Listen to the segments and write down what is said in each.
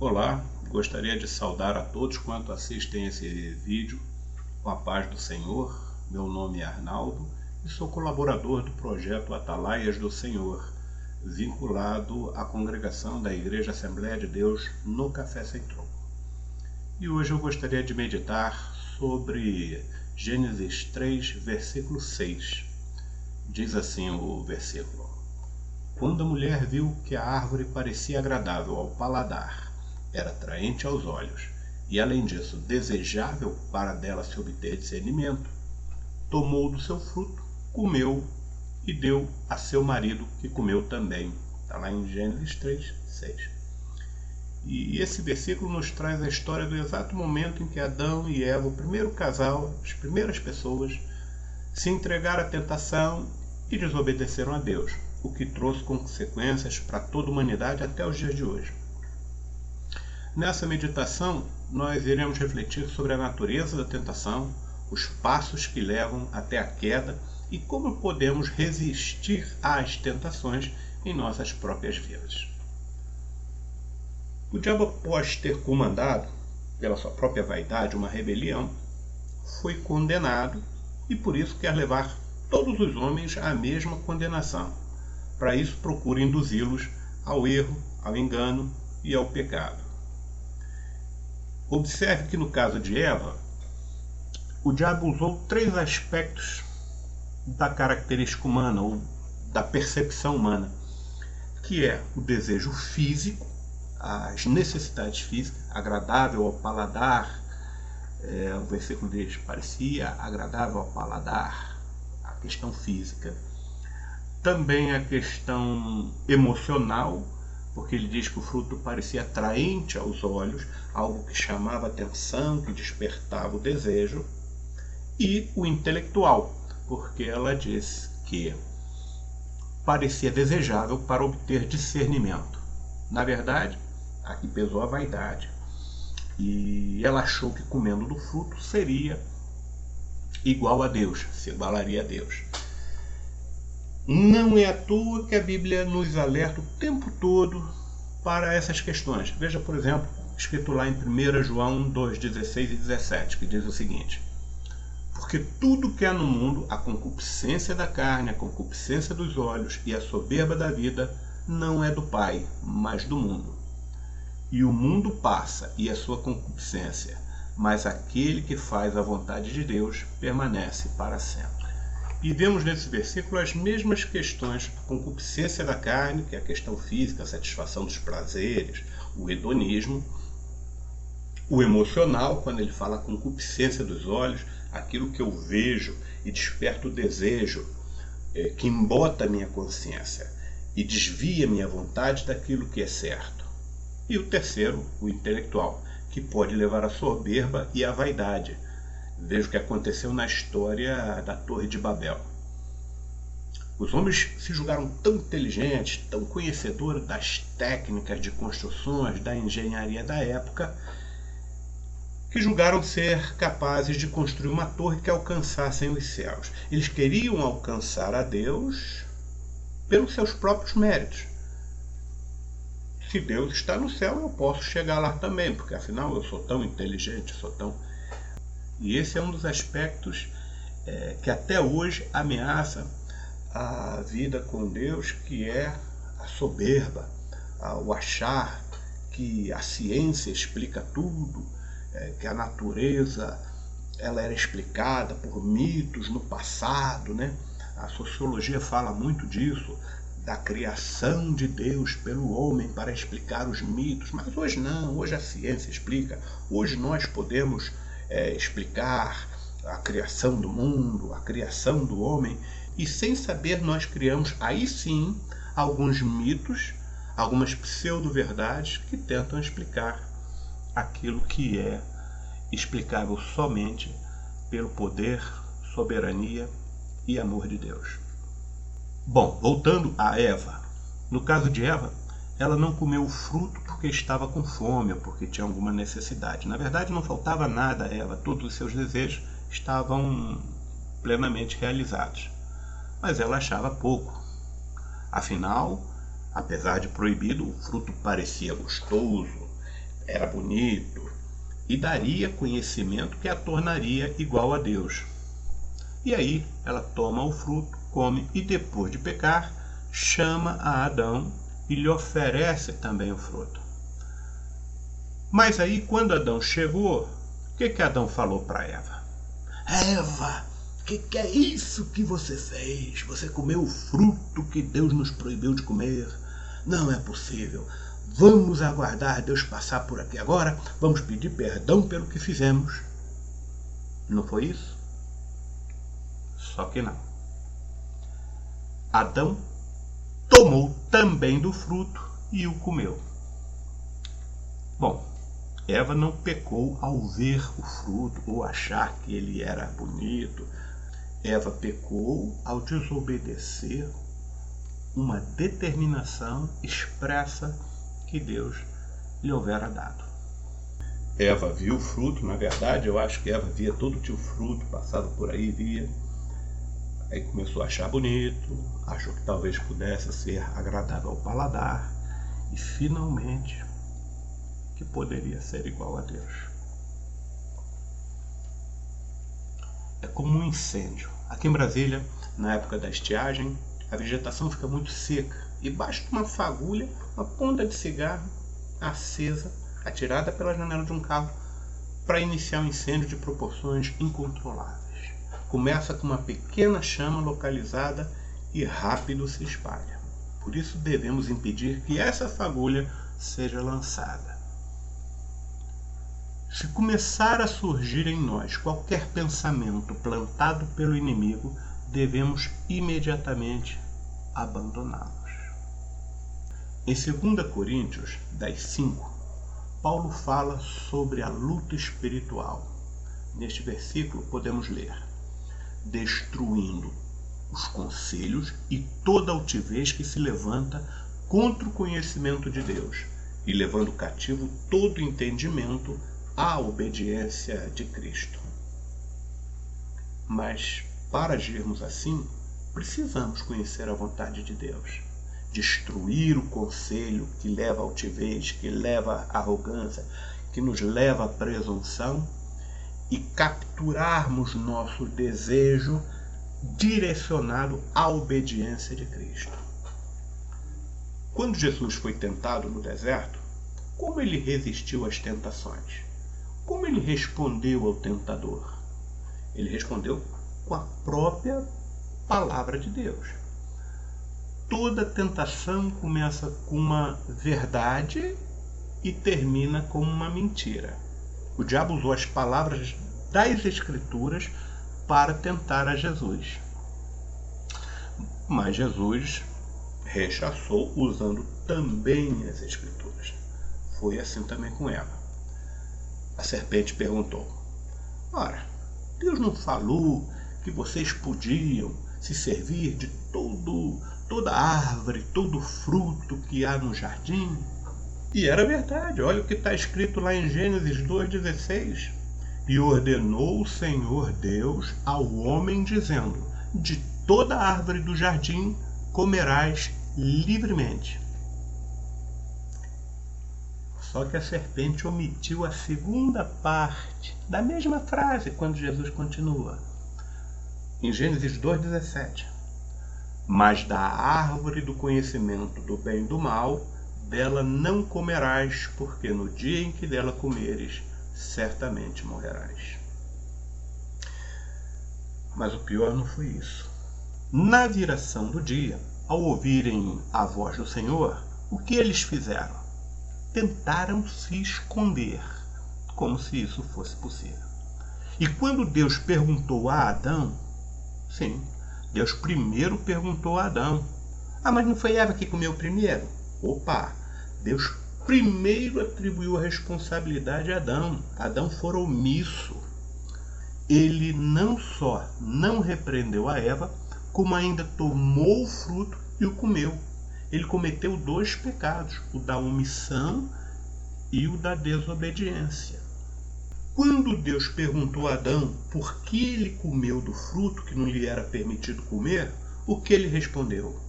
Olá, gostaria de saudar a todos quanto assistem esse vídeo com a paz do Senhor. Meu nome é Arnaldo e sou colaborador do projeto Atalaias do Senhor, vinculado à congregação da Igreja Assembleia de Deus no Café Sem Troco. E hoje eu gostaria de meditar sobre Gênesis 3, versículo 6. Diz assim o versículo: Quando a mulher viu que a árvore parecia agradável ao paladar, era atraente aos olhos, e além disso desejável para dela se obter discernimento, tomou do seu fruto, comeu e deu a seu marido, que comeu também. Está lá em Gênesis 3, 6. E esse versículo nos traz a história do exato momento em que Adão e Eva, o primeiro casal, as primeiras pessoas, se entregaram à tentação e desobedeceram a Deus, o que trouxe consequências para toda a humanidade até os dias de hoje. Nessa meditação, nós iremos refletir sobre a natureza da tentação, os passos que levam até a queda e como podemos resistir às tentações em nossas próprias vidas. O diabo, após ter comandado, pela sua própria vaidade, uma rebelião, foi condenado e por isso quer levar todos os homens à mesma condenação. Para isso, procura induzi-los ao erro, ao engano e ao pecado. Observe que no caso de Eva, o diabo usou 3 aspectos da característica humana ou da percepção humana, que é o desejo físico, as necessidades físicas, agradável ao paladar, o versículo diz, parecia agradável ao paladar, a questão física. Também a questão emocional, porque ele diz que o fruto parecia atraente aos olhos, algo que chamava atenção, que despertava o desejo. E o intelectual, porque ela diz que parecia desejável para obter discernimento. Na verdade, aqui pesou a vaidade. E ela achou que comendo do fruto seria igual a Deus, se igualaria a Deus. Não é à toa que a Bíblia nos alerta o tempo todo para essas questões. Veja, por exemplo, escrito lá em 1 João 2, 16 e 17, que diz o seguinte: Porque tudo que há no mundo, a concupiscência da carne, a concupiscência dos olhos e a soberba da vida, não é do Pai, mas do mundo. E o mundo passa e a sua concupiscência, mas aquele que faz a vontade de Deus permanece para sempre. E vemos nesse versículo as mesmas questões: a concupiscência da carne, que é a questão física, a satisfação dos prazeres, o hedonismo; o emocional, quando ele fala a concupiscência dos olhos, aquilo que eu vejo e desperta o desejo, que embota a minha consciência e desvia a minha vontade daquilo que é certo. E o terceiro, o intelectual, que pode levar à soberba e à vaidade. Veja o que aconteceu na história da Torre de Babel. Os homens se julgaram tão inteligentes, tão conhecedores das técnicas de construções, da engenharia da época, que julgaram ser capazes de construir uma torre que alcançassem os céus. Eles queriam alcançar a Deus pelos seus próprios méritos. Se Deus está no céu, eu posso chegar lá também, porque afinal eu sou tão inteligente, sou tão... E esse é um dos aspectos que até hoje ameaça a vida com Deus, que é a soberba, o achar que a ciência explica tudo, que a natureza ela era explicada por mitos no passado, né? A sociologia fala muito disso, da criação de Deus pelo homem para explicar os mitos, mas hoje não, hoje a ciência explica, hoje nós podemos explicar a criação do mundo, a criação do homem, e sem saber nós criamos aí sim alguns mitos, algumas pseudo-verdades que tentam explicar aquilo que é explicável somente pelo poder, soberania e amor de Deus. Bom, voltando a Eva. No caso de Eva, ela não comeu o fruto porque estava com fome ou porque tinha alguma necessidade. Na verdade, não faltava nada a Eva, todos os seus desejos estavam plenamente realizados. Mas ela achava pouco. Afinal, apesar de proibido, o fruto parecia gostoso, era bonito e daria conhecimento que a tornaria igual a Deus. E aí ela toma o fruto, come e depois de pecar, chama a Adão e lhe oferece também o fruto. Mas aí quando Adão chegou, o que Adão falou para Eva? Eva, o que é isso que você fez? Você comeu o fruto que Deus nos proibiu de comer? Não é possível. Vamos aguardar Deus passar por aqui agora. Vamos pedir perdão pelo que fizemos. Não foi isso? Só que não. Adão tomou também do fruto e o comeu. Bom, Eva não pecou ao ver o fruto ou achar que ele era bonito. Eva pecou ao desobedecer uma determinação expressa que Deus lhe houvera dado. Eva viu o fruto, na verdade, eu acho que Eva via todo tipo de fruto, passava por aí, via. Aí começou a achar bonito, achou que talvez pudesse ser agradável ao paladar e finalmente que poderia ser igual a Deus. É como um incêndio. Aqui em Brasília, na época da estiagem, a vegetação fica muito seca e basta uma fagulha, uma ponta de cigarro acesa, atirada pela janela de um carro, para iniciar um incêndio de proporções incontroláveis. Começa com uma pequena chama localizada e rápido se espalha. Por isso devemos impedir que essa fagulha seja lançada. Se começar a surgir em nós qualquer pensamento plantado pelo inimigo, devemos imediatamente abandoná-los. Em 2 Coríntios 10:5, Paulo fala sobre a luta espiritual. Neste versículo podemos ler: destruindo os conselhos e toda altivez que se levanta contra o conhecimento de Deus, e levando cativo todo entendimento à obediência de Cristo. Mas, para agirmos assim, precisamos conhecer a vontade de Deus. Destruir o conselho que leva à altivez, que leva à arrogância, que nos leva à presunção, e capturarmos nosso desejo direcionado à obediência de Cristo. Quando Jesus foi tentado no deserto, como ele resistiu às tentações? Como ele respondeu ao tentador? Ele respondeu com a própria palavra de Deus. Toda tentação começa com uma verdade e termina como uma mentira. O diabo usou as palavras das Escrituras para tentar a Jesus. Mas Jesus rechaçou usando também as Escrituras. Foi assim também com Eva. A serpente perguntou: ora, Deus não falou que vocês podiam se servir de toda árvore, todo fruto que há no jardim? E era verdade, olha o que está escrito lá em Gênesis 2,16. E ordenou o Senhor Deus ao homem, dizendo: de toda árvore do jardim comerás livremente. Só que a serpente omitiu a segunda parte da mesma frase quando Jesus continua. Em Gênesis 2,17. Mas da árvore do conhecimento do bem e do mal, dela não comerás, porque no dia em que dela comeres, certamente morrerás. Mas o pior não foi isso. Na viração do dia, ao ouvirem a voz do Senhor, o que eles fizeram? Tentaram se esconder, como se isso fosse possível. E quando Deus perguntou a Adão, sim, Deus primeiro perguntou a Adão: mas não foi Eva que comeu primeiro? Opa! Deus primeiro atribuiu a responsabilidade a Adão. Adão fora omisso. Ele não só não repreendeu a Eva, como ainda tomou o fruto e o comeu. Ele cometeu 2 pecados, o da omissão e o da desobediência. Quando Deus perguntou a Adão por que ele comeu do fruto que não lhe era permitido comer, o que ele respondeu?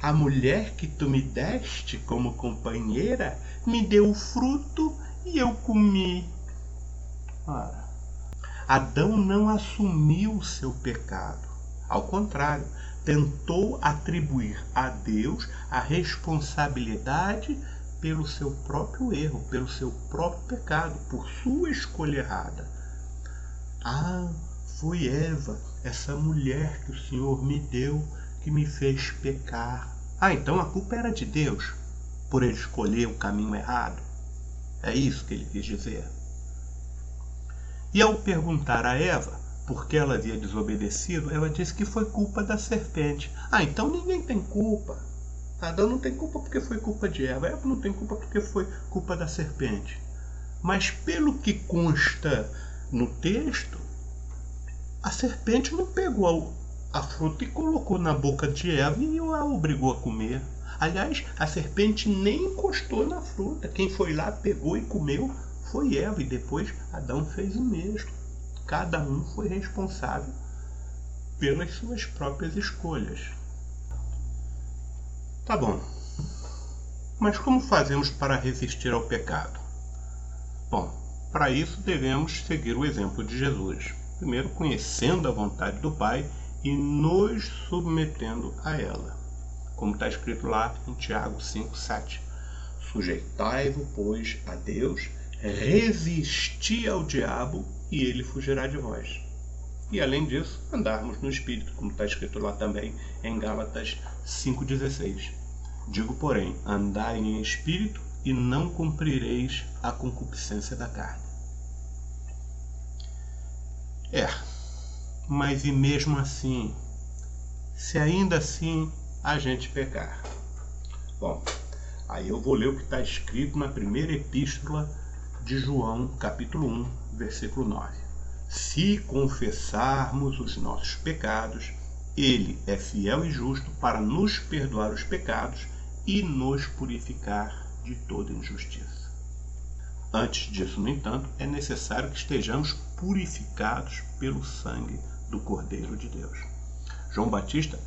a mulher que tu me deste como companheira me deu o fruto e eu comi. Ora, Adão não assumiu o seu pecado. Ao contrário, tentou atribuir a Deus a responsabilidade pelo seu próprio erro, pelo seu próprio pecado, por sua escolha errada. Ah, foi Eva, essa mulher que o Senhor me deu, que me fez pecar. Ah, então a culpa era de Deus, por ele escolher o caminho errado. É isso que ele quis dizer. E ao perguntar a Eva por que ela havia desobedecido, ela disse que foi culpa da serpente. Ah, então ninguém tem culpa. Adão não tem culpa porque foi culpa de Eva. Eva não tem culpa porque foi culpa da serpente. Mas pelo que consta no texto, a serpente não pegou a fruta e colocou na boca de Eva e a obrigou a comer. Aliás, a serpente nem encostou na fruta. Quem foi lá, pegou e comeu foi Eva, e depois Adão fez o mesmo. Cada um foi responsável pelas suas próprias escolhas. Tá bom. Mas como fazemos para resistir ao pecado? Bom, para isso devemos seguir o exemplo de Jesus. Primeiro, conhecendo a vontade do Pai e nos submetendo a ela. Como está escrito lá em Tiago 5:7. Sujeitai-vos, pois, a Deus, resisti ao diabo e ele fugirá de vós. E além disso, andarmos no Espírito, como está escrito lá também em Gálatas 5:16. Digo, porém, andai em Espírito e não cumprireis a concupiscência da carne. Mas e mesmo assim, se ainda assim a gente pecar? Bom, aí eu vou ler o que está escrito na primeira epístola de João, capítulo 1, versículo 9. Se confessarmos os nossos pecados, ele é fiel e justo para nos perdoar os pecados e nos purificar de toda injustiça. Antes disso, no entanto, é necessário que estejamos purificados pelo sangue do Cordeiro de Deus. João Batista,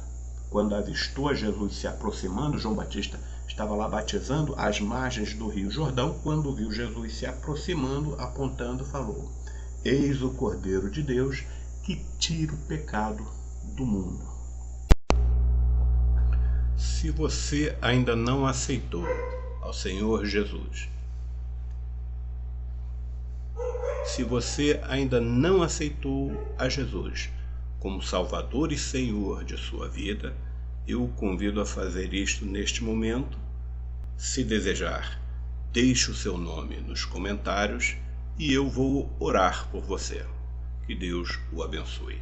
quando avistou a Jesus se aproximando, João Batista estava lá batizando às margens do Rio Jordão. Quando viu Jesus se aproximando, apontando, falou: Eis o Cordeiro de Deus que tira o pecado do mundo. Se você ainda não aceitou ao Senhor Jesus, se você ainda não aceitou a Jesus como Salvador e Senhor de sua vida, eu o convido a fazer isto neste momento. Se desejar, deixe o seu nome nos comentários e eu vou orar por você. Que Deus o abençoe.